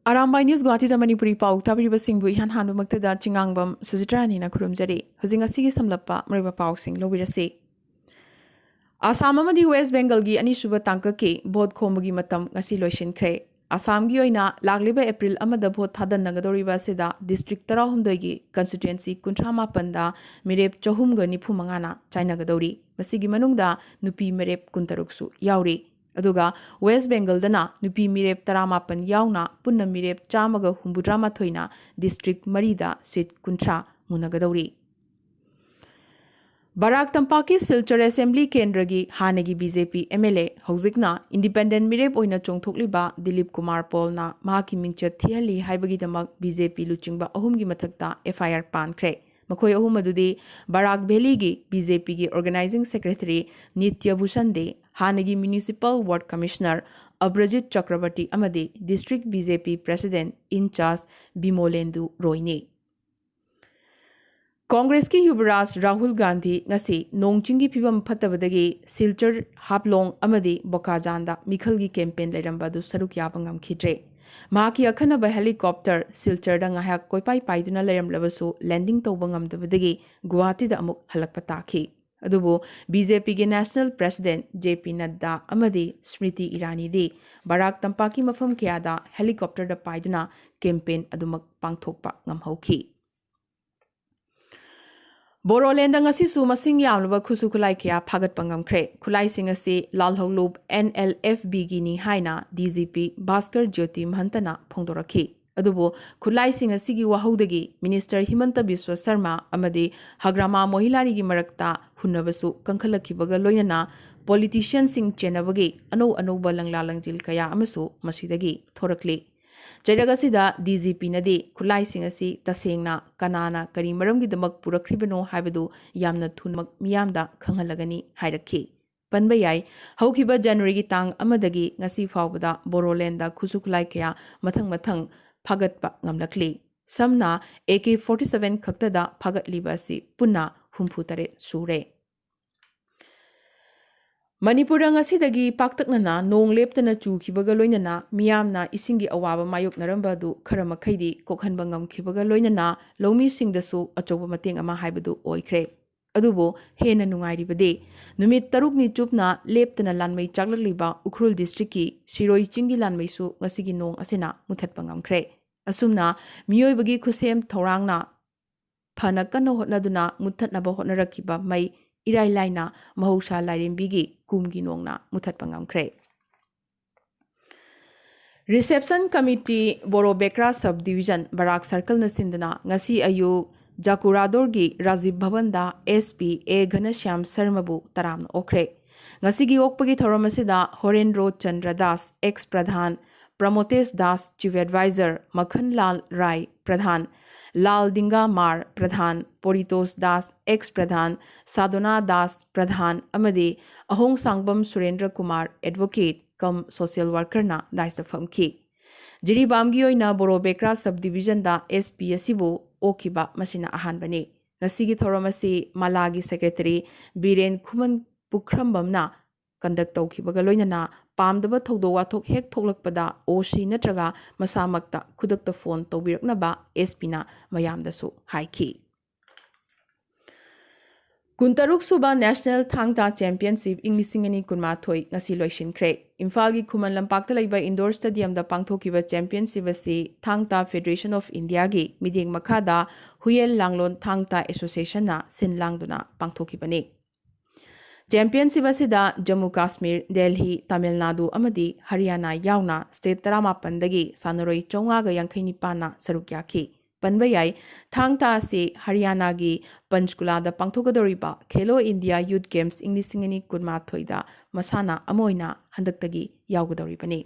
Arambai News Guwahati Manipuri Pao Tabiriba Singbu Ihan Hanu Maktada Chingangbam Suzitrani na Kurumjari Huzing Asigi Samlapa Mariba Pao Sing Lobirasi Assam amadi West Bengal gi ani suba tangka ke vote khomagi matam ngasi loishin khre Assam gi oina lagliba April amada vote thadan nagadoriba seda district 12 gi constituency kunthama panda mirep chahum ga nifu mangana China gadori masigi manungda nupi mirep kuntaruksu yauri aduga West Bengal dana nupi mirep taramapan yauna punna mirep chamaga humbudrama thoina district marida seat kuntra munagadori Barak Tampaki Silchar Assembly Kendragi Hanagi BJP MLA Hozikna Independent Mirep Oina Chongthokliba Dilip Kumar Paulna Mahaki Mingchat Thiali Haibagidamak BJP Luchingba Ahumgi Mathakta FIR Pankre Makhoi ahum adudi Barak Valley gi BJP gi Organizing Secretary Nitya Bhushande Hanagi Municipal Ward Commissioner Abrajit Chakrabarti amadi District BJP President in charge Bimolendu Roine Congress ki Yubaraj Rahul Gandhi ngasi nongchinggi phibam phatabadagi Silchar Haplong amadi Bokajanda Mikhalgi campaign leirambadu saruk yabangam khidre Mahaki akhanaba helicopter Silchar da ngahak koipai paiduna leiramlabasu landing tawbangam dabadagi Guwahati da amuk halakpa takhi adubu BJP ge National President JP Nadda amadi Smriti Irani di Barak Tampaki mafam kiyada helicopter da paiduna campaign adumak pangthokpa ngamhauki Boroland ngasi su masing yamlaba khusu khulai kya phagat pangam khre khulai sing asi lalholub NLFB gini haina DGP Bhaskar Jyoti Mahantana phongdorakhi adubu khulai sing asi gi wahodagi Minister Himanta Biswa Sharma amadi Hagrama Mohilari gi marakta hunnabasu kankhalakhibaga loinana politician sing chenabagi ano balangla langjil kaya amasu masidagi thorakli Jaidagasida DGP nadi khulai sing asi tasengna kanana kari maramgi damak purakribano haibadu yamna thunmak miyamda khanghalagani hairakhi panba yai haukiba January gi tang amadagi ngasi fawbada Borolenda khusuklai kya mathang phagatpa ngamlakli samna AK47 khaktada phagatliba si punna humphutare sure Manipur ngasidagi paktaknana nong leptana chukhibaga loinana miyamna isingi awaba mayok narambadu kharamakhaidi kokhanba ngamkhibaga loinana lawmi singdasu achoba mateng ama haibadu oikhre adubo hena nungairibade numit tarukni chupna leptana lanmai chaklakliba Ukhrul district ki Siroi chingi lanmai su ngasigi nong asina muthatpa ngamkhre asumna miyoibagi khusem thorangna phana kana hotnaduna muthatnaba hotnarakhiba mai Irai laina mahausa lairembigi kumgi nongna muthatpangam khre Reception Committee Borobekra Subdivision Barak Circle na sindana ngasi ayu Jakurador gi Rajiv Bhavan da SP A Ghanashyam Sarmabu taram okre ngasi gi okpagi thoromasida Horendro Chandra Das ex Pradhan Pramotesh Das Chief Advisor Makhan Lal Rai Pradhan Lal Dinga Mar Pradhan Poritos Das ex Pradhan Sadhana Das Pradhan amadi Ahong Sangbam Surendra Kumar Advocate cum Social Worker na daisa famki Jiribamgi oina Borobekra Subdivision da SP asibu okiba masina ahanbani ngasigi thoramasi Malagi Secretary Biren Khuman Pukhrambamna conduct tawkhibaga loinana pamdaba thogdo wathok hek thoklakpada OC natraga masamakta khudakta phone tawbiraknaba SP na mayamdasu haiki Kuntaruk Suba National Thangta Championship Inglisingani Kunmathoi ngasi loishinkre Imphal gi Khuman Lampakta laiba Indoor Stadium da pangthokiba championship asi Thangta Federation of India gi mideng makhada Huyel Langlon Thangta Association na sinlangduna pangthokibani Championship asida Jammu Kashmir, Delhi, Tamil Nadu amadi Haryana yauna state 15 dagi sanaroi 429 na saruk yaki panba yai thangta ase Haryana gi Panchkula da pangthogadoriba Khelo India Youth Games Inglisingani kunma thoida masana amoina handaktagi yaugadoribani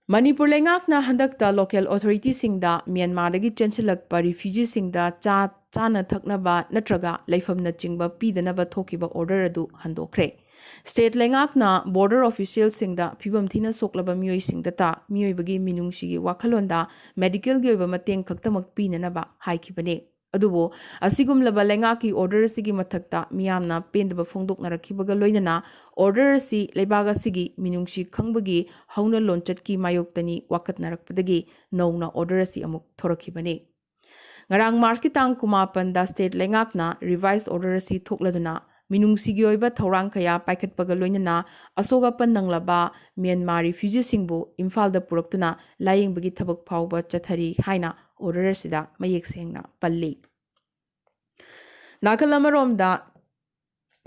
Manipur lengakna handakta local authority singda Myanmar dagi chensilakpa refugee singda chana thaknaba natraga laifamna chingba pidanaba thokiba order adu handokre state lengakna border officials singda phibam thina soklaba miyoi singda ta miyoi bagi minungsigi wakhalonda medical gi oba mateng khaktamak pinanaba haikibane ꯑꯗꯨꯕꯨ ꯑꯁꯤꯒꯨꯝꯂꯕ ꯂꯩꯉꯥꯛꯀꯤ order ꯑꯁꯤꯒꯤ ꯃꯊꯛꯇ ꯃꯤꯌꯥꯝꯅ ꯄꯦꯟꯗꯕ ꯐꯣꯡꯗꯣꯛꯅꯔꯛꯈꯤꯕꯒ ꯂꯣꯏꯅꯅ order ꯑꯁꯤ ꯂꯩꯕꯥꯛ ꯑꯁꯤꯒꯤ ꯃꯤꯅꯨꯡꯁꯤ ꯈꯪꯕꯒꯤ ꯍꯧꯅ ꯂꯣꯟꯆꯠꯀꯤ ꯃꯥꯌꯣꯛꯇꯅꯤ ꯋꯥꯀꯠꯅꯔꯛꯄꯗꯒꯤ ꯅꯧꯅ ꯑꯣꯔꯗꯔ ꯑꯁꯤ ꯑꯃꯨꯛ ꯊꯣꯔꯛꯈꯤꯕꯅꯤ꯫ ꯉꯔꯥꯡ ꯃꯥꯔꯆꯀꯤ ꯇꯥꯡ 19ꯗ ꯁ꯭ꯇꯦꯠ ꯂꯩꯉꯥꯛꯅ ꯔꯤꯚꯥꯏꯁ ꯑꯣꯔꯗꯔ ꯑꯁꯤ ꯊꯣꯛꯂꯗꯨꯅ ꯃꯤꯅꯨꯡꯁꯤꯒꯤ ꯑꯣꯏꯕ ꯊꯧꯔꯥꯡ ꯀꯌꯥ ꯄꯥꯏꯈꯠꯄꯒ ꯂꯣꯏꯅꯅ ꯑꯁꯣꯛ ꯑꯄꯟ ꯅꯪꯂꯕ ꯃ꯭ꯌꯥꯟꯃꯥꯔ ꯔꯤꯐ꯭ꯌꯨꯖꯤꯁꯤꯡꯕꯨ ꯏꯝꯐꯥꯜꯗ ꯄꯨꯔꯛꯇꯨꯅ ꯂꯥꯌꯦꯡꯕꯒꯤ ꯊꯕꯛ ꯐꯥꯎꯕ ꯆꯠꯊꯔꯤ ꯍꯥꯏꯅ ꯑꯣꯔꯗꯔ ꯑꯁꯤꯗ ꯃꯌꯦꯛ ꯁꯦꯡꯅ ꯄꯜꯂꯤ꯫ ꯅꯥꯀꯜ ꯑꯃꯔꯣꯝꯗ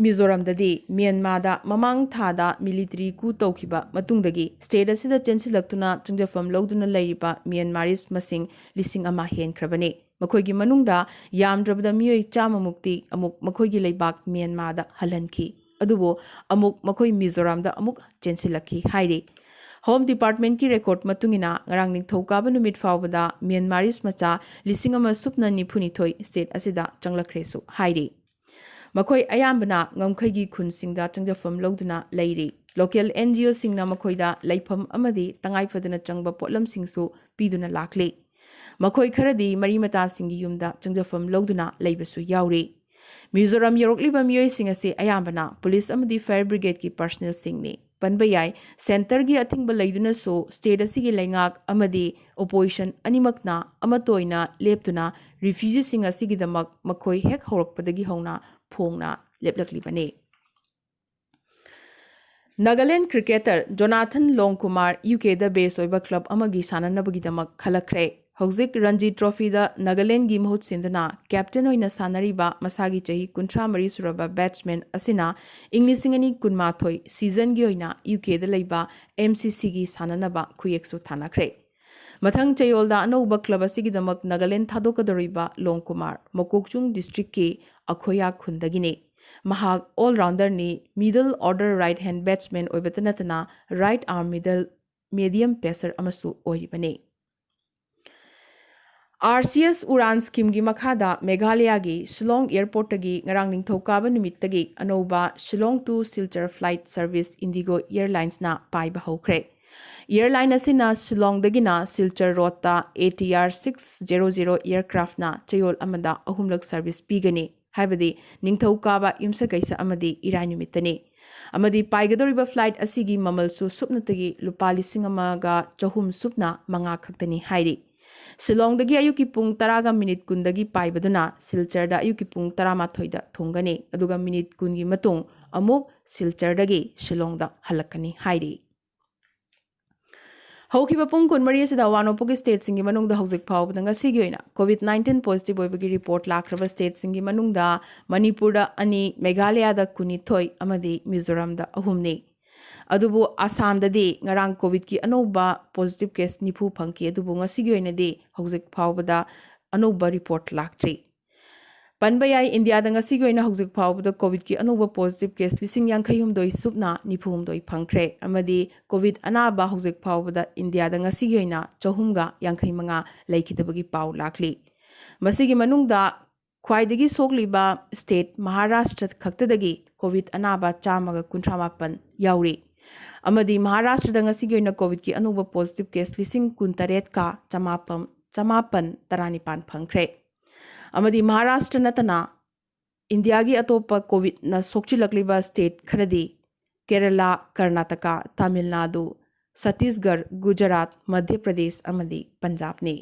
ꯃꯤꯖꯣꯔꯥꯝꯗꯗꯤ ꯃ꯭ꯌꯥꯟꯃꯥꯔꯗ ꯃꯃꯥꯡ ꯊꯥꯗ ꯃꯤꯂꯤꯇꯔꯤ ꯀꯨ ꯇꯧꯈꯤꯕ ꯃꯇꯨꯡꯗꯒꯤ ꯁ꯭ꯇꯦꯠ ꯑꯁꯤꯗ ꯆꯦꯟꯁꯤꯜꯂꯛꯇꯨꯅ ꯆꯪꯖꯐꯝ ꯂꯧꯗꯨꯅ ꯂꯩꯔꯤꯕ ꯃ꯭ꯌꯥꯟꯃꯥꯔꯤꯁ ꯃꯁꯤꯡ 1,000 ꯍꯦꯟꯈ꯭ꯔꯕꯅꯤ꯫ ꯃꯈꯣꯏꯒꯤ ꯃꯅꯨꯡꯗ ꯌꯥꯝꯗ꯭ꯔꯕꯗ ꯃꯤꯑꯣꯏ 100ꯃꯨꯛꯇꯤ ꯑꯃꯨꯛ ꯃꯈꯣꯏꯒꯤ ꯂꯩꯕꯥꯛ ꯃ꯭ꯌꯥꯟꯃꯥꯔꯗ ꯍꯜꯍꯟꯈꯤ꯫ ꯑꯗꯨꯕꯨ ꯑꯃꯨꯛ ꯃꯈꯣꯏ ꯃꯤꯖꯣꯔꯥꯝꯗ ꯑꯃꯨꯛ ꯆꯦꯟꯁꯤꯜꯂꯛꯈꯤ ꯍꯥꯏꯔꯤ꯫ ꯍꯣꯝ ꯗꯤꯄꯥꯔꯠꯃꯦꯟꯠꯀꯤ ꯔꯦꯀꯣꯔꯗ ꯃꯇꯨꯡꯏꯟꯅ ꯉꯔꯥꯡ ꯅꯤꯡꯊꯧꯀꯥꯕ ꯅꯨꯃꯤꯠ ꯐꯥꯎꯕꯗ ꯃ꯭ꯌꯥꯟꯃꯥꯔꯤꯁ ꯃꯆꯥ 1,092 ꯁ꯭ꯇꯦꯠ ꯑꯁꯤꯗ ꯆꯪꯂꯛꯈ꯭ꯔꯦꯁꯨ ꯍꯥꯏꯔꯤ꯫ ꯃꯈꯣꯏ ꯑꯌꯥꯝꯕꯅ ꯉꯝꯈꯩꯒꯤ ꯈꯨꯟꯁꯤꯡꯗ ꯆꯪꯖꯐꯝ ꯂꯧꯗꯨꯅ ꯂꯩꯔꯤ꯫ ꯂꯣꯀꯦꯜ NGOꯁꯤꯡꯅ ꯃꯈꯣꯏꯗ ꯂꯩꯐꯝ ꯑꯃꯗꯤ ꯇꯉꯥꯏꯐꯗꯅ ꯆꯪꯕ ꯄꯣꯠꯂꯝꯁꯤꯡꯁꯨ ꯄꯤꯗꯨꯅ ꯂꯥꯛꯂꯤ꯫ ꯃꯈꯣꯏ ꯈꯔꯗꯤ ꯃꯔꯤ ꯃꯇꯥꯁꯤꯡꯒꯤ ꯌꯨꯝꯗ ꯆꯪꯖꯐꯝ ꯂꯧꯗꯨꯅ ꯂꯩꯕꯁꯨ ꯌꯥꯎꯔꯤ꯫ ꯃꯤꯖꯣꯔꯥꯝ ꯌꯧꯔꯛꯂꯤꯕ ꯃꯤꯑꯣꯏꯁꯤꯡ ꯑꯁꯤ ꯑꯌꯥꯝꯕꯅ ꯄꯨꯂꯤꯁ ꯑꯃꯗꯤ ꯐꯥꯌꯔ ꯕ꯭ꯔꯤꯒꯦꯗꯀꯤ ꯄꯔꯁꯅꯦꯜꯁꯤꯡꯅꯤ꯫ ꯄꯟꯕ ꯌꯥꯏ ꯁꯦꯟꯇꯔꯒꯤ ꯑꯊꯤꯡꯕ ꯂꯩꯗꯨꯅꯁꯨ ꯁ꯭ꯇꯦꯠ ꯑꯁꯤꯒꯤ ꯂꯩꯉꯥꯛ ꯑꯃꯗꯤ ꯑꯣꯄꯣꯖꯤꯁꯟ ꯑꯅꯤꯃꯛꯅ ꯑꯃꯠꯇ ꯑꯣꯏꯅ ꯂꯦꯞꯇꯨꯅ ꯔꯤꯐ꯭ꯌꯨꯖꯤꯁꯤꯡ ꯑꯁꯤꯒꯤꯗꯃꯛ ꯃꯈꯣꯏ ꯍꯦꯛ ꯍꯧꯔꯛꯄꯗꯒꯤ ꯍꯧꯅ ꯐꯣꯡꯅ ꯂꯦꯞꯂꯛꯂꯤꯕꯅꯤ꯫ ꯅꯥꯒꯥꯂꯦꯟꯗ ꯀ꯭ꯔꯤꯀꯦꯇꯔ ꯖꯣꯅꯥꯊꯟ ꯂꯣꯡꯀꯨꯃꯥꯔ UKꯗ ꯕꯦꯖ ꯑꯣꯏꯕ ꯀ꯭ꯂꯕ ꯑꯃꯒꯤ ꯁꯥꯟꯅꯅꯕꯒꯤꯗꯃꯛ ꯈꯜꯂꯛꯈ꯭ꯔꯦ꯫ ꯍꯧꯖꯤꯛ ꯔꯟꯖꯤ ꯇ꯭ꯔꯣꯐꯤꯗ ꯅꯥꯒꯥꯂꯦꯟꯗꯒꯤ ꯃꯍꯨꯠ ꯁꯤꯟꯗꯨꯅ ꯀꯦꯞꯇꯦꯟ ꯑꯣꯏꯅ ꯁꯥꯟꯅꯔꯤꯕ ꯃꯁꯥꯒꯤ ꯆꯍꯤ 33 ꯁꯨꯔꯕ ꯕꯦꯠꯁꯃꯦꯟ ꯑꯁꯤꯅ ꯏꯪ 2019 ꯁꯤꯖꯟꯒꯤ ꯑꯣꯏꯅ UKꯗ ꯂꯩꯕ MCCꯒꯤ ꯁꯥꯟꯅꯅꯕ ꯈꯨꯌꯦꯛꯁꯨ ꯊꯥꯅꯈ꯭ꯔꯦ꯫ ꯃꯊꯪ ꯆꯌꯣꯜꯗ ꯑꯅꯧꯕ ꯀ꯭ꯂꯕ ꯑꯁꯤꯒꯤꯗꯃꯛ ꯅꯥꯒꯥꯂꯦꯟꯗ ꯊꯥꯗꯣꯛꯀꯗꯧꯔꯤꯕ ꯂꯣꯡꯀꯨꯃꯥꯔ ꯃꯀꯣꯛꯆꯨꯡ ꯗꯤꯁꯇ꯭ꯔꯤꯛꯀꯤ ꯑꯈꯣꯌꯥ ꯈꯨꯟꯗꯒꯤꯅꯤ꯫ ꯃꯍꯥꯛ ꯑꯣꯜ ꯔꯥꯎꯟꯗꯔꯅꯤ, middle order right hand batsman ꯑꯣꯏꯕꯇ ꯅꯠꯇꯅ ꯔꯥꯏꯠ ꯑꯥꯔꯝ ꯃꯤꯗꯤꯌꯝ ꯄꯦꯁꯔ ꯑꯃꯁꯨ ꯑꯣꯏꯔꯤꯕꯅꯤ꯫ RCS ꯎꯔꯥꯟ ꯁ꯭ꯀꯤꯝꯒꯤ ꯃꯈꯥꯗ ꯃꯦꯘꯥꯂꯌꯥꯒꯤ ꯁꯤꯂꯣꯡ ꯑꯦꯌꯔꯄꯣꯔꯠꯇꯒꯤ ꯉꯔꯥꯡ ꯅꯤꯡꯊꯧꯀꯥꯕ ꯅꯨꯃꯤꯠꯇꯒꯤ ꯑꯅꯧꯕ Shillong to Silchar flight service IndiGo ꯑꯦꯌꯔꯂꯥꯏꯟꯁꯅ ꯄꯥꯏꯕ ꯍꯧꯈ꯭ꯔꯦ꯫ ꯑꯦꯌꯔꯂꯥꯏꯟ ꯑꯁꯤꯅ ꯁꯤꯂꯣꯡꯗꯒꯤꯅ ꯁꯤꯜꯆꯔ ꯔꯣꯗꯇ ATR 600 ꯑꯦꯌꯔꯀ꯭ꯔꯥꯐꯠꯅ ꯆꯌꯣꯜ ꯑꯃꯗ 3ꯂꯛ ꯁꯔꯚꯤꯁ ꯄꯤꯒꯅꯤ ꯍꯥꯏꯕꯗꯤ ꯅꯤꯡꯊꯧꯀꯥꯕ, ꯌꯨꯝꯁꯀꯩꯁ ꯑꯃꯗꯤ ꯏꯔꯥꯏ ꯅꯨꯃꯤꯠꯇꯅꯤ꯫ ꯑꯃꯗꯤ ꯄꯥꯏꯒꯗꯧꯔꯤꯕ ꯐ꯭ꯂꯥꯏꯠ ꯑꯁꯤꯒꯤ ꯃꯃꯜꯁꯨ ꯁꯨꯞꯅꯇꯒꯤ ꯂꯨꯄꯥ 1,000,000 ꯈꯛꯇꯅꯤ ꯍꯥꯏꯔꯤ꯫ ꯁꯤꯂꯣꯡꯗꯒꯤ ꯑꯌꯨꯛꯀꯤ ꯄꯨꯡ 10:10 ꯄꯥꯏꯕꯗꯨꯅ ꯁꯤꯜꯆꯔꯗ ꯑꯌꯨꯛꯀꯤ ꯄꯨꯡ 11 ꯊꯨꯡꯒꯅꯤ ꯑꯗꯨꯒ ꯃꯤꯅꯤꯠ 10ꯒꯤ ꯃꯇꯨꯡ ꯑꯃꯨꯛ ꯁꯤꯜꯆꯔꯗꯒꯤ ꯁꯤꯂꯣꯡꯗ ꯍꯜꯂꯛꯀꯅꯤ ꯍꯥꯏꯔꯤ꯫ ꯍꯧꯈꯤꯕ ꯄꯨꯡ 24 ꯑꯁꯤꯗ ꯅꯣꯡꯄꯣꯛ ꯁ꯭ꯇꯦꯠꯁꯤꯡꯒꯤ ꯃꯅꯨꯡꯗ ꯍꯧꯖꯤꯛ ꯐꯥꯎꯕꯗ ꯉꯁꯤꯒꯤ ꯑꯣꯏꯅ ꯀꯣꯚꯤꯗ-19 ꯄꯣꯖꯤꯇꯤꯚ ꯑꯣꯏꯕꯒꯤ ꯔꯤꯄꯣꯔꯠ ꯂꯥꯛꯈ꯭ꯔꯕ ꯁ꯭ꯇꯦꯠꯁꯤꯡꯒꯤ ꯃꯅꯨꯡꯗ ꯃꯅꯤꯄꯨꯔꯗ 2, ꯃꯦꯘꯥꯂꯌꯥꯗ 12 ꯑꯃꯗꯤ ꯃꯤꯖꯣꯔꯥꯝꯗ 3ꯅꯤ꯫ ꯑꯗꯨꯕꯨ ꯑꯁꯥꯝꯗꯗꯤ ꯉꯔꯥꯡ ꯀꯣꯚꯤꯗꯀꯤ ꯑꯅꯧꯕ ꯄꯣꯖꯤꯇꯤꯚ ꯀꯦꯁ 90 ꯐꯪꯈꯤ ꯑꯗꯨꯕꯨ ꯉꯁꯤꯒꯤ ꯑꯣꯏꯅꯗꯤ ꯍꯧꯖꯤꯛ ꯐꯥꯎꯕꯗ ꯑꯅꯧꯕ ꯔꯤꯄꯣꯔꯠ ꯂꯥꯛꯇ꯭ꯔꯤ꯫ ꯄꯟꯕ ꯌꯥꯏ ꯏꯟꯗꯤꯌꯥꯗ ꯉꯁꯤꯒꯤ ꯑꯣꯏꯅ ꯍꯧꯖꯤꯛ ꯐꯥꯎꯕꯗ ꯀꯣꯚꯤꯗꯀꯤ ꯑꯅꯧꯕ ꯄꯣꯖꯤꯇꯤꯚ ꯀꯦꯁ 53 ꯁꯨꯞꯅ 92 ꯐꯪꯈ꯭ꯔꯦ ꯑꯃꯗꯤ ꯀꯣꯚꯤꯗ ꯑꯅꯥꯕ ꯍꯧꯖꯤꯛ ꯐꯥꯎꯕꯗ ꯏꯟꯗꯤꯌꯥꯗ ꯉꯁꯤꯒꯤ ꯑꯣꯏꯅ 355 ꯂꯩꯈꯤꯗꯕꯒꯤ ꯄꯥꯎ ꯂꯥꯛꯂꯤ꯫ ꯃꯁꯤꯒꯤ ꯃꯅꯨꯡꯗ ꯈ꯭ꯋꯥꯏꯗꯒꯤ ꯁꯣꯛꯂꯤꯕ ꯁ꯭ꯇꯦꯠ ꯃꯍꯥꯔꯥꯁꯇ꯭ꯔ ꯈꯛꯇꯗꯒꯤ ꯀꯣꯚꯤꯗ ꯑꯅꯥꯕ 159 ꯌꯥꯎꯔꯤ ꯑꯃꯗꯤ ꯃꯍꯥꯔꯥꯁꯇ꯭ꯔꯗꯉꯁꯤꯒꯤ ꯑꯣꯏꯅ ꯀꯣꯚꯤꯗꯀꯤ ꯑꯅꯧꯕ ꯄꯣꯖꯤꯇꯤꯚ ꯀꯦꯁ 68,919 ꯐꯪꯈ꯭ꯔꯦ ꯑꯃꯗꯤ ꯃꯍꯥꯔꯥꯁꯇ꯭ꯔ ꯅꯠꯇꯅ ꯏꯟꯗꯤꯌꯥꯒꯤ ꯑꯇꯣꯞꯄ ꯀꯣꯚꯤꯗꯅ ꯁꯣꯛꯆꯤꯜꯂꯛꯂꯤꯕ ꯁ꯭ꯇꯦꯠ ꯈꯔꯗꯤ ꯀꯦꯔꯂꯥ, ꯀꯔꯅꯥꯇꯀꯥ, ꯇꯥꯃꯤꯜ ꯅꯥꯗꯨ, ꯁꯠꯇꯤꯁꯒꯔ, ꯒꯨꯖꯔꯥꯠ, ꯃꯙ꯭ꯌ ꯄ꯭ꯔꯗꯦꯁ ꯑꯃꯗꯤ ꯄꯟꯖꯥꯕꯅꯤ꯫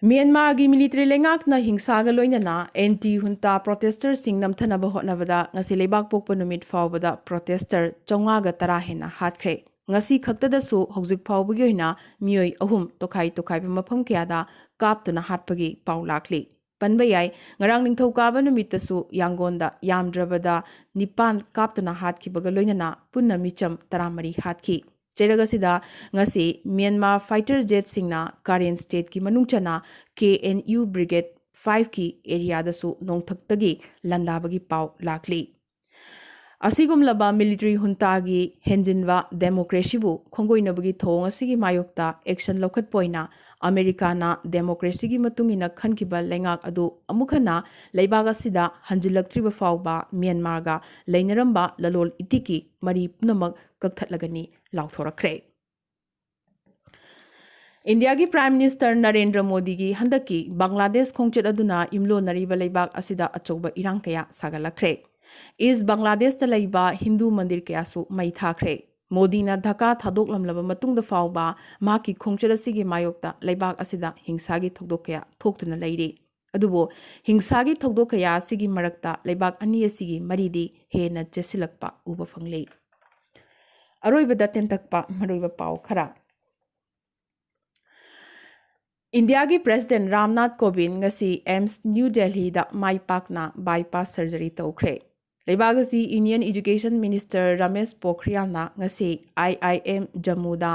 ꯃ꯭ꯌꯥꯟꯃꯥꯔꯒꯤ ꯃꯤꯂꯤꯇꯔꯤ ꯂꯩꯉꯥꯛꯅ ꯍꯤꯡꯁꯥꯒ ꯂꯣꯏꯅꯅ ꯑꯦꯟꯇꯤ-ꯍꯨꯟꯇꯥ ꯄ꯭ꯔꯣꯇꯦꯁꯇꯔꯁꯤꯡ ꯅꯝꯊꯅꯕ ꯍꯣꯠꯅꯕꯗ ꯉꯁꯤ ꯂꯩꯕꯥꯛꯄꯣꯛꯄ ꯅꯨꯃꯤꯠ ꯐꯥꯎꯕꯗ ꯄ꯭ꯔꯣꯇꯦꯁꯇꯔ 510 ꯍꯦꯟꯅ ꯍꯥꯠꯈ꯭ꯔꯦ꯫ ꯉꯁꯤ ꯈꯛꯇꯗꯁꯨ ꯍꯧꯖꯤꯛ ꯐꯥꯎꯕꯒꯤ ꯑꯣꯏꯅ ꯃꯤꯑꯣꯏ 3 ꯇꯣꯈꯥꯏ-ꯇꯣꯈꯥꯏꯕ ꯃꯐꯝ ꯀꯌꯥꯗ ꯀꯥꯞꯇꯨꯅ ꯍꯥꯠꯄꯒꯤ ꯄꯥꯎ ꯂꯥꯛꯂꯤ꯫ ꯄꯟꯕ ꯌꯥꯏ ꯉꯔꯥꯡ ꯅꯤꯡꯊꯧꯀꯥꯕ ꯅꯨꯃꯤꯠꯇꯁꯨ ꯌꯥꯡꯒꯣꯟꯗ ꯌꯥꯝꯗ꯭ꯔꯕꯗ 9 ꯀꯥꯞꯇꯨꯅ ꯍꯥꯠꯈꯤꯕꯒ ꯂꯣꯏꯅꯅ ꯄꯨꯟꯅ ꯃꯤꯆꯝ 13 ꯍꯥꯠꯈꯤ꯫ ꯆꯩꯔꯛ ꯑꯁꯤꯗ ꯉꯁꯤ ꯃ꯭ꯌꯥꯟꯃꯥꯔ ꯐꯥꯏꯇꯔ ꯖꯦꯠꯁꯤꯡꯅ ꯀꯥꯔꯦꯟ ꯁ꯭ꯇꯦꯠꯀꯤ ꯃꯅꯨꯡꯆꯟꯅ KNU ꯕ꯭ꯔꯤꯒꯦꯗ 5ꯀꯤ ꯑꯦꯔꯤꯌꯥꯗꯁꯨ ꯅꯣꯡꯊꯛꯇꯒꯤ ꯂꯥꯟꯗꯥꯕꯒꯤ ꯄꯥꯎ ꯂꯥꯛꯂꯤ꯫ ꯑꯁꯤꯒꯨꯝꯂꯕ ꯃꯤꯂꯤꯇꯔꯤ ꯍꯨꯟꯇꯥꯒꯤ ꯍꯦꯟꯖꯤꯟꯕ ꯗꯦꯃꯣꯀ꯭ꯔꯦꯁꯤꯕꯨ ꯈꯣꯡꯒꯣꯏꯅꯕꯒꯤ ꯊꯧꯑꯣꯡ ꯑꯁꯤꯒꯤ ꯃꯥꯌꯣꯛꯇ ꯑꯦꯛꯁꯟ ꯂꯧꯈꯠꯄ ꯑꯣꯏꯅ ꯑꯃꯦꯔꯤꯀꯥꯅ ꯗꯦꯃꯣꯀ꯭ꯔꯦꯁꯤꯒꯤ ꯃꯇꯨꯡꯏꯟꯅ ꯈꯟꯈꯤꯕ ꯂꯩꯉꯥꯛ ꯑꯗꯨ ꯑꯃꯨꯛ ꯍꯟꯅ ꯂꯩꯕꯥꯛ ꯑꯁꯤꯗ ꯍꯟꯖꯤꯜꯂꯛꯇ꯭ꯔꯤꯕ ꯐꯥꯎꯕ ꯃ꯭ꯌꯥꯟꯃꯥꯔꯒ ꯂꯩꯅꯔꯝꯕ ꯂꯂꯣꯟ ꯏꯇꯤꯛꯀꯤ ꯃꯔꯤ ꯄꯨꯝꯅꯃꯛ ꯀꯛꯊꯠꯂꯒꯅꯤ ꯂꯥꯎꯊꯣꯔꯛꯈ꯭ꯔꯦ꯫ इंडिया की प्राइम मिनिस्टर नरेंद्र मोदी की हंदक की बांग्लादेश खोंचत अदुना इमलोनरीब लेबाक असिदा अचौब इरांग कया सागलखरे इस बांग्लादेश तलैबा हिंदू मंदिर कयासु मई थाखरे मोदी ना ढाका थादोकलमलब मतुंग द फावबा माकी खोंचत असिगी मायोक्ता लेबाक असिदा हिंसागी थोकदोक कया थोक्तुना लैरी अदुबो हिंसागी थोकदोक कया असिगी मरक्ता लेबाक अनि असिगी मरीदी हेना चेसिलकपा उबा फंगले अरोइबदा तेंतकपा मरोइबा पाव खरा इंडिया की president Ramnath Kovind ngasi AIIMS New Delhi दा माई पाकना बाईपास सर्जरी तौखरे लेबागसी यूनियन एजुकेशन मिनिस्टर रमेश पोखरियालना ngasi IIM जम्मू दा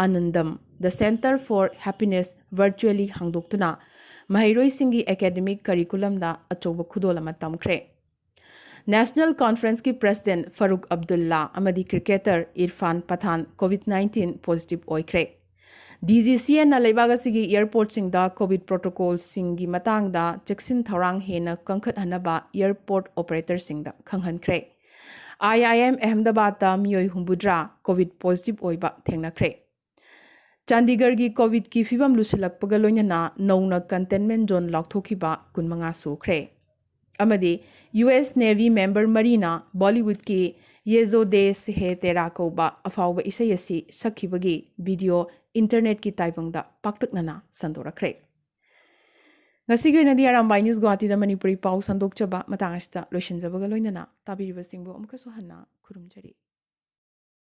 Anandam the centre for happiness virtually हांगदोक्तुना महैरोई सिंगी एकेडमिक करिकुलम दा अचौब खुदोल अमा तमखरे नेशनल कॉन्फ्रेंस की प्रेसिडेंट फारूक अब्दुल्ला अमदी क्रिकेटर इरफान पठान कोविड-19 पॉजिटिव ओइखरे DGCN लेबागसिगी एयरपोर्ट सिंगदा कोविड प्रोटोकॉल सिंगी मतंगदा चेक्सिन थौरांग हेना कंखत हनबा एयरपोर्ट ऑपरेटर सिंगदा खंगहनख्रे IIM अहमदाबाद दा मियोय हुंबुद्रा कोविड पॉजिटिव ओइबा थेंगनख्रे चंडीगढ़ की कोविड की फिबम लुसिलकपगा लोइनना नौना कंटेनमेंट जोन लाउथोखिबा 15 सुख्रे अमदी US navy member Marina Bollywood की ये जो देश है तेरा कौबा अफाउबा इसयसी सखिबगी वीडियो इंटरनेट की ताइबंगदा पाक्तकनना संदोरखरे ngasi gi nadi Arambai News Guwahati da Manipuri Pao sandokchaba matang asita loisinjabga loinana tabiriba singbo amkaso hanna khurumjari